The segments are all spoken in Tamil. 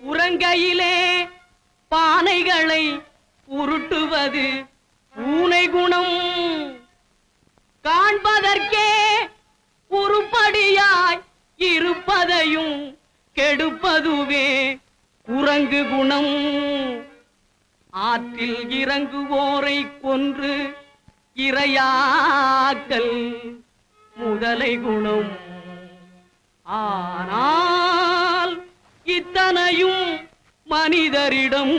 உறங்கையிலே பானைகளை உருட்டுவது பூனை குணம். காண்பதற்கே உருப்படியாய் இருப்பதையும் கெடுப்பதுவே குரங்கு குணம். ஆற்றில் இறங்குவோரை கொன்று இரையாக்கல் முதலை குணம். ஆனால் இத்தனையும் மனிதரிடம்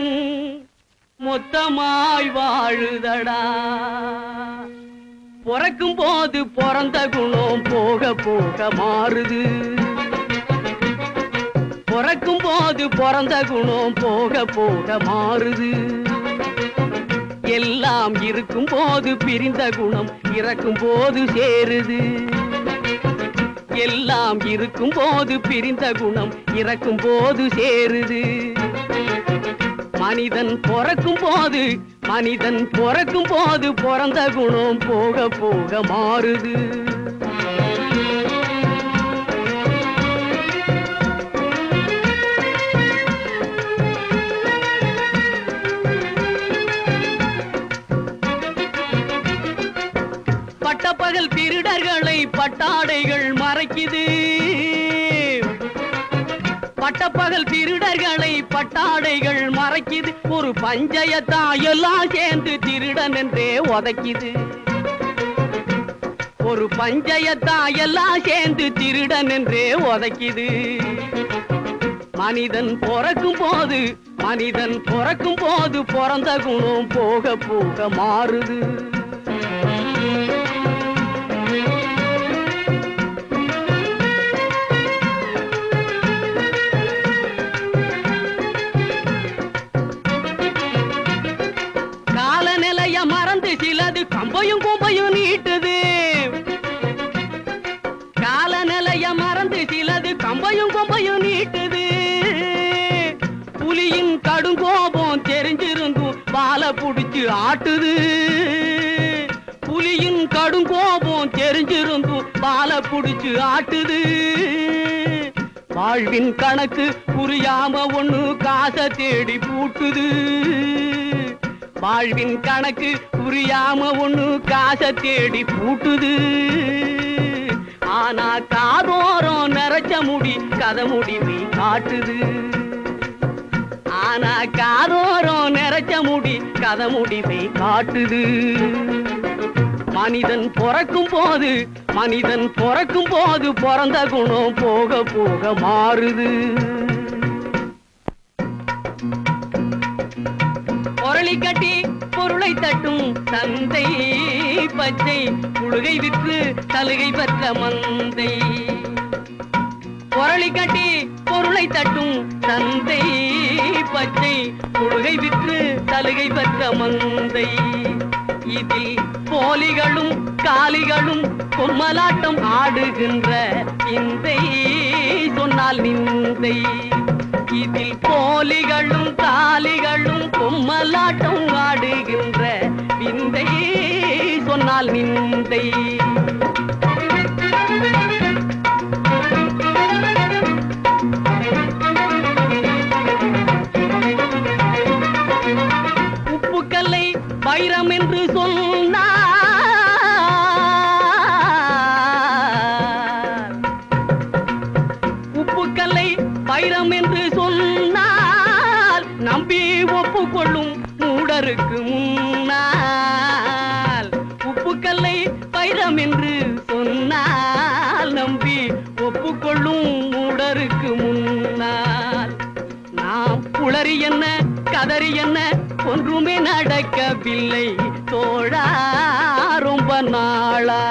மொத்தமாய் வாழுதடா. பிறக்கும் போது பிறந்த குணம் போக போக மாறுது. பிறக்கும் போது பிறந்த குணம் போக போக மாறுது. எல்லாம் இருக்கும் போது பிரிந்த குணம் இறக்கும் போது சேருது. எல்லாம் இருக்கும் போது பிரிந்த குணம் இறக்கும் போது சேருது. மனிதன் பிறக்கும் போது பிறந்த குணம் போக போக மாறுது. பட்டப்பகல் திருடர்களை பட்டாடைகள் மறைக்குது. பட்டப்பகல் திருடர்களை பட்டாடைகள் மறைக்குது. ஒரு பஞ்சயத்தா எல்லாம் சேர்ந்து திருடன் என்றே உதைக்குது. ஒரு பஞ்சயத்தா எல்லாம் சேர்ந்து திருடன் என்றே உதைக்குது. மனிதன் பிறக்கும் போது பிறந்த குணம் போக போக மாறுது. காலநிலைய மறந்து சிலது கம்பையும் கும்பையும் நீட்டுது. காலநிலைய மறந்து சிலது கம்பையும் கும்பையும் நீட்டுது. புலியின் கடுங்கோபம் தெரிஞ்சிருந்தும் வாழை புடிச்சு ஆட்டுது. புலியின் கடுங்கோபம் தெரிஞ்சிருந்தும் வாழை புடிச்சு ஆட்டுது. வாழ்வின் கணக்கு புரியாம ஒண்ணு காசை தேடி பூட்டுது. வாழ்வின் கணக்கு புரியாம ஒண்ணு காசை தேடி பூட்டுது. ஆனா காதோரம் நிறைச்ச முடி கதை முடிவை காட்டுது. ஆனா காதோரம் நிறைச்ச முடி கதை முடிவை காட்டுது. மனிதன் பிறக்கும் போது பிறந்த குணம் போக போக மாறுது. பொருளை கட்டி பொருளை தட்டும் தந்தை பச்சை புழுகை விற்று சலுகை பெற்ற மந்தை. பொருளை கட்டி பொருளை தட்டும் தந்தை பச்சை புழுகை விற்று சலுகை பெற்ற மந்தை. இதில் போலிகளும் காலிகளும் பொம்மலாட்டம் ஆடுகின்ற விந்தை சொன்னால் நிந்தை. இதில் போலிகளும் காலிகளும் பொம்மலாட்டம் ஆடுகின்ற விந்தை சொன்னால் நிந்தை. உப்புக்கல்லை வைரம் என்று சொன்னார். உப்புக்கல்லை வைரம் என்று சொன்னால் நம்பி ஒப்புக்கொள்ளும் மூடருக்கு முன்னால். உப்புக்கல்லை வைரம் என்று சொன்னால் நம்பி ஒப்புக்கொள்ளும் மூடருக்கு முன்னால். நாம் புலரி என்ன கதறி என்ன ஒன்றுமே நடக்கவில்லை தோழா ரொம்ப நாளா.